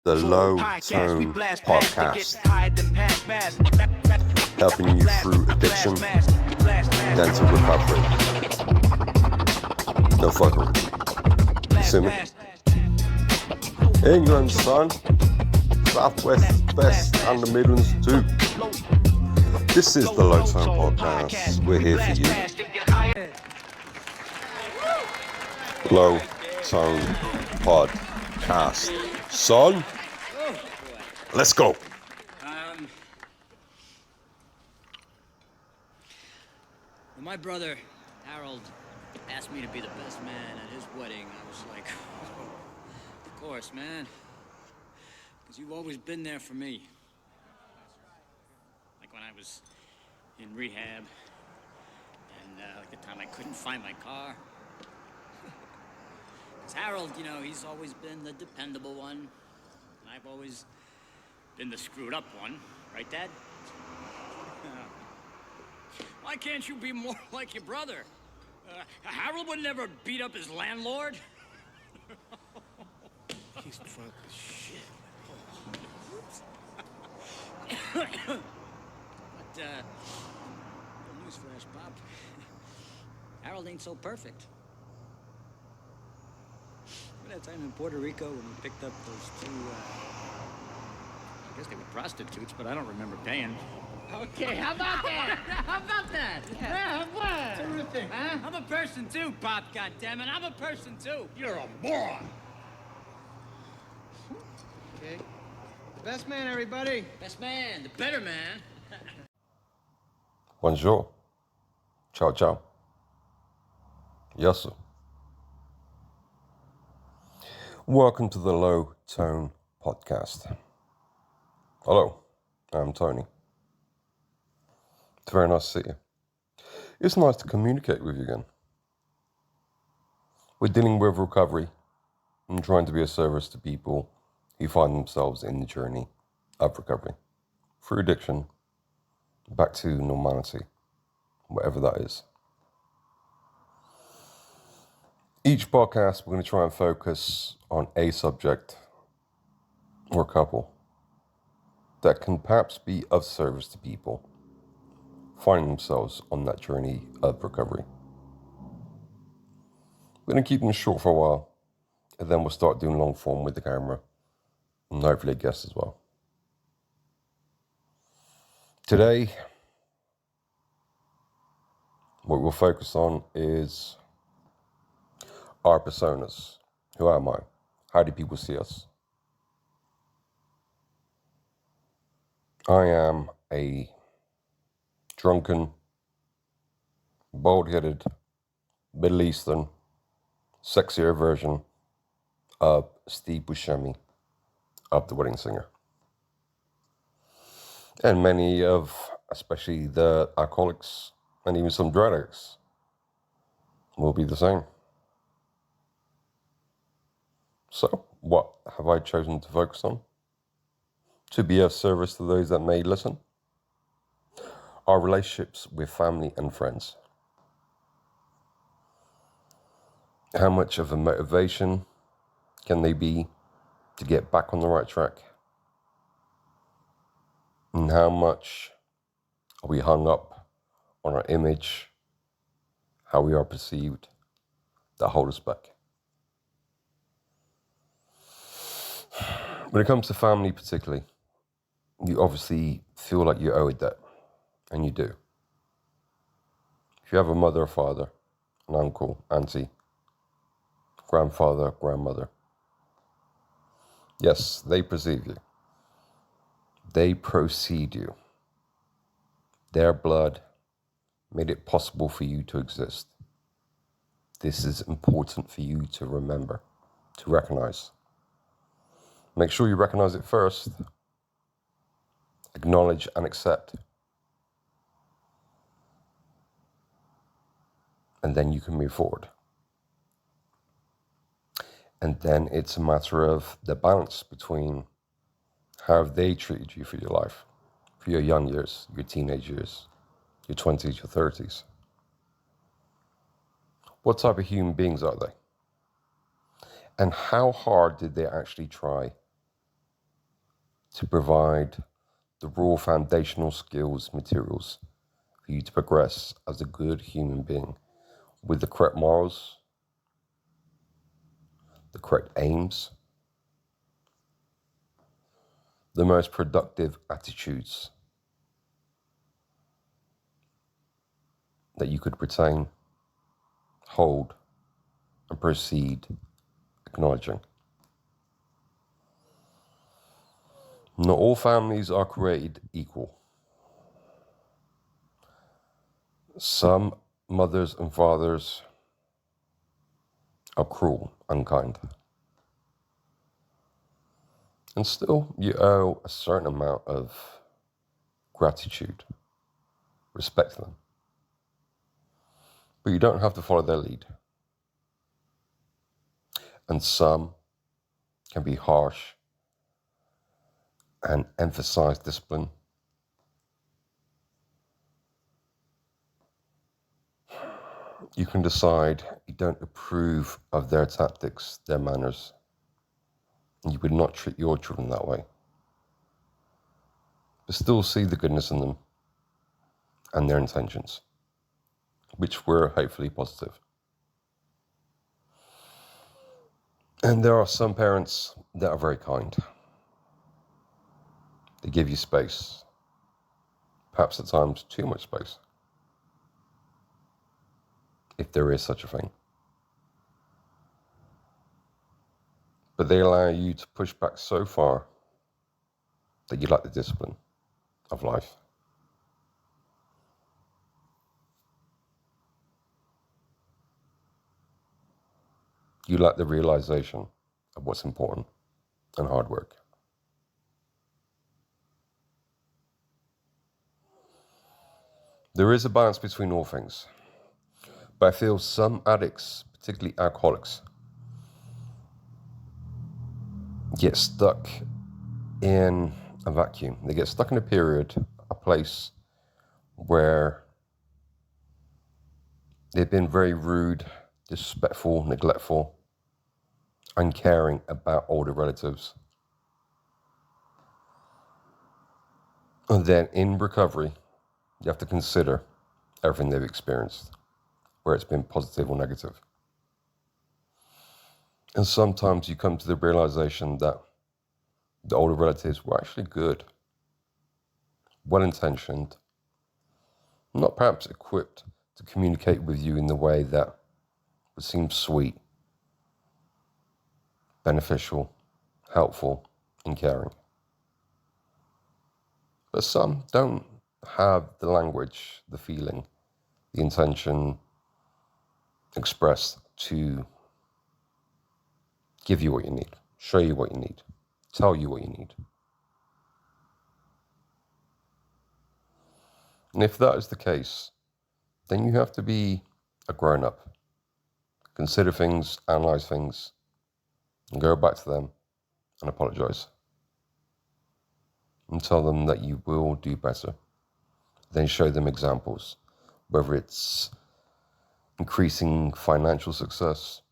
the Low Tone Podcast, helping you through addiction, then to recovery. No fuckery. You see me? England, son. Southwest, West, and the Midlands too. This is the Low Tone Podcast. We're here for you. Low Tone Podcast. Son, let's go. When my brother, Harold, asked me to be the best man at his wedding, I was like, of course, man. Because you've always been there for me. Like when I was in rehab, and like the time I couldn't find my car. Because Harold, you know, he's always been the dependable one, and I've always been the screwed up one. Right, Dad? Why can't you be more like your brother? Harold would never beat up his landlord. He's drunk as shit. But, newsflash, Bob. Harold ain't so perfect. Remember that time in Puerto Rico when we picked up those two, I guess they were prostitutes, but I don't remember paying. Okay, how about that? How about that? Yeah, what? Terrific. Huh? I'm a person too, Pop, goddammit. I'm a person too. You're a moron. Okay. The best man, everybody. Best man, the better man. Bonjour. Ciao, ciao. Yes, sir. Welcome to the Low Tone Podcast. Hello, I'm Tony. It's very nice to see you. It's nice to communicate with you again. We're dealing with recovery and trying to be a service to people who find themselves in the journey of recovery through addiction back to normality, whatever that is. Each podcast, we're going to try and focus on a subject or a couple that can perhaps be of service to people finding themselves on that journey of recovery. We're going to keep them short for a while, and then we'll start doing long form with the camera, and hopefully guests as well. Today, what we'll focus on is our personas. Who am I? How do people see us? I am a drunken, bald-headed, Middle Eastern, sexier version of Steve Buscemi of The Wedding Singer. And many of, especially the alcoholics and even some drug addicts, will be the same. So, what have I chosen to focus on? To be of service to those that may listen? Our relationships with family and friends. How much of a motivation can they be to get back on the right track? And how much are we hung up on our image, how we are perceived, that hold us back? When it comes to family particularly, you obviously feel like you owe a debt, and you do. If you have a mother or father, an uncle, auntie, grandfather, grandmother, yes, they perceive you. They precede you. Their blood made it possible for you to exist. This is important for you to remember, to recognize. Make sure you recognize it first. Acknowledge and accept. And then you can move forward. And then it's a matter of the balance between how have they treated you for your life, for your young years, your teenage years, your 20s, your 30s. What type of human beings are they? And how hard did they actually try to provide the raw foundational skills, materials for you to progress as a good human being with the correct morals, the correct aims, the most productive attitudes that you could retain, hold, and proceed acknowledging. Not all families are created equal. Some mothers and fathers are cruel, unkind. And still, you owe a certain amount of gratitude, respect them. But you don't have to follow their lead. And some can be harsh and emphasize discipline. You can decide you don't approve of their tactics, their manners, and you would not treat your children that way. But still see the goodness in them and their intentions, which were hopefully positive. And there are some parents that are very kind. They give you space, perhaps at times too much space, if there is such a thing. But they allow you to push back so far that you lack the discipline of life. You lack the realization of what's important and hard work. There is a balance between all things. But I feel some addicts, particularly alcoholics, get stuck in a vacuum. They get stuck in a period, a place where they've been very rude, disrespectful, neglectful, uncaring about older relatives. And then in recovery, you have to consider everything they've experienced, where it's been positive or negative. And sometimes you come to the realization that the older relatives were actually good, well-intentioned, not perhaps equipped to communicate with you in the way that would seem sweet, beneficial, helpful, and caring. But some don't have the language, the feeling, the intention expressed to give you what you need, show you what you need, tell you what you need. And if that is the case, then you have to be a grown-up. Consider things, analyze things, and go back to them and apologize. And tell them that you will do better. Then show them examples, whether it's increasing financial success,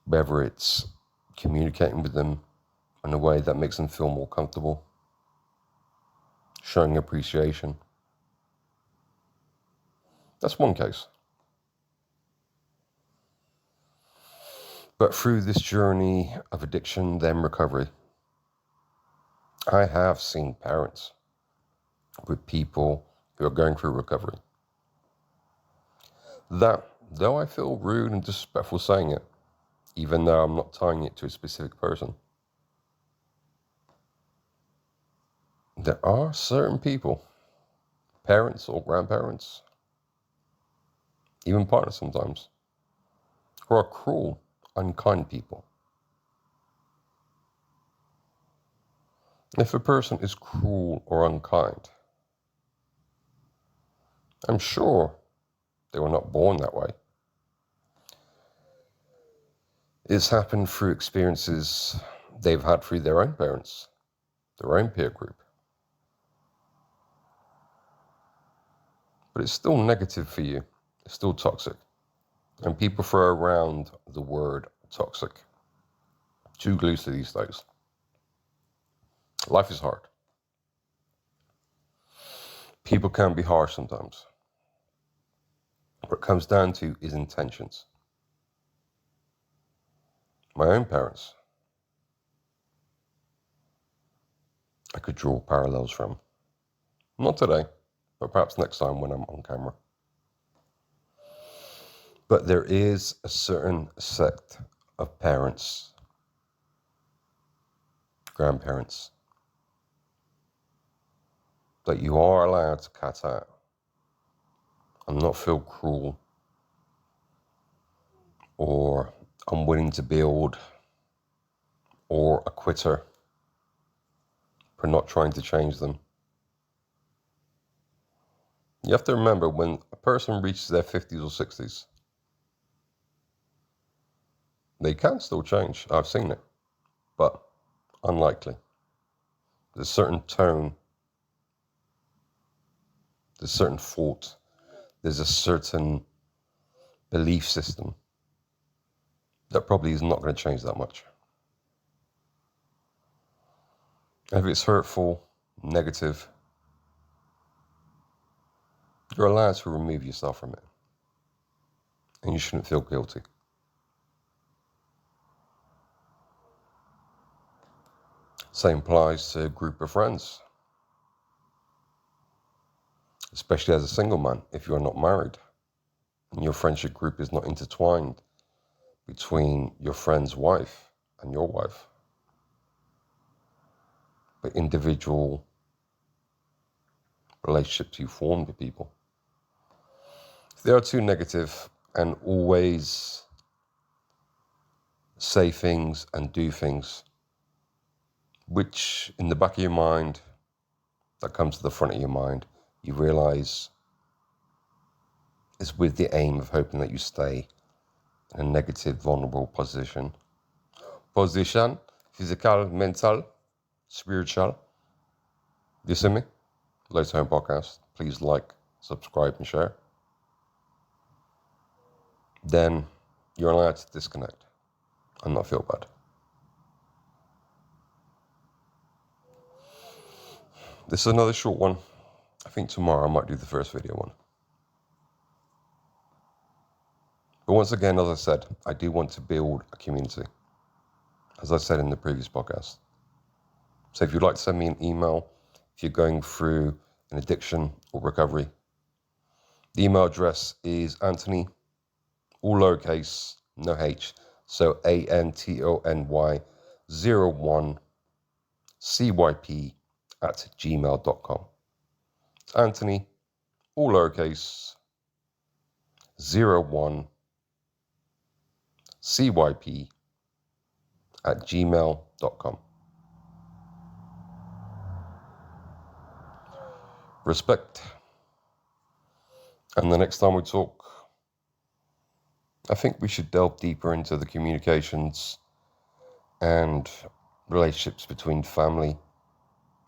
whether it's communicating with them in a way that makes them feel more comfortable, showing appreciation. That's one case. But through this journey of addiction, then recovery, I have seen parents with people who are going through recovery that, though I feel rude and disrespectful saying it, even though I'm not tying it to a specific person, there are certain people, parents or grandparents, even partners sometimes, who are cruel, unkind people. If a person is cruel or unkind, I'm sure they were not born that way. It's happened through experiences they've had through their own parents, their own peer group. But it's still negative for you. It's still toxic. And people throw around the word toxic too loosely these days. Life is hard. People can be harsh sometimes. What it comes down to is intentions. My own parents, I could draw parallels from. Not today, but perhaps next time when I'm on camera. But there is a certain sect of parents, grandparents, that you are allowed to cut out and not feel cruel or unwilling to build or a quitter for not trying to change them. You have to remember, when a person reaches their 50s or 60s, they can still change. I've seen it, but unlikely. There's a certain tone, there's a certain thought, there's a certain belief system that probably is not going to change that much. If it's hurtful, negative, you're allowed to remove yourself from it. And you shouldn't feel guilty. Same applies to a group of friends. Especially as a single man, if you're not married and your friendship group is not intertwined between your friend's wife and your wife, but individual relationships you form with people. If they are too negative and always say things and do things which in the back of your mind, that comes to the front of your mind, you realize is with the aim of hoping that you stay in a negative, vulnerable position. Physical, mental, spiritual. You see me? Low Tone Podcast. Please like, subscribe, and share. Then you're allowed to disconnect and not feel bad. This is another short one. I think tomorrow I might do the first video one. But once again, as I said, I do want to build a community, as I said in the previous podcast. So if you'd like to send me an email, if you're going through an addiction or recovery, the email address is Anthony, all lowercase, no H, so ANTONY01CYP@gmail.com. It's Anthony, all lowercase, 01CYP@gmail.com. Respect. And the next time we talk, I think we should delve deeper into the communications and relationships between family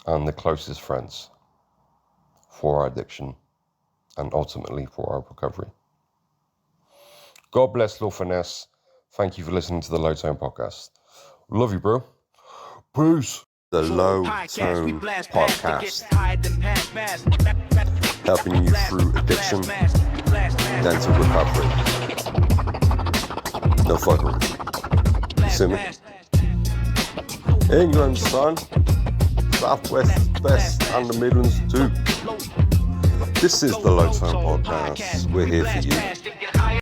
and the closest friends for our addiction and ultimately for our recovery. God bless, Lil Finesse. Thank you for listening to the Low Tone Podcast. Love you, bro. Peace. The Low Tone Podcast. Helping you through addiction, then to recovery. No fuckery. You see me? England, son. Southwest, West, and the Midlands too. This is the Low Tone Podcast. We're here for you.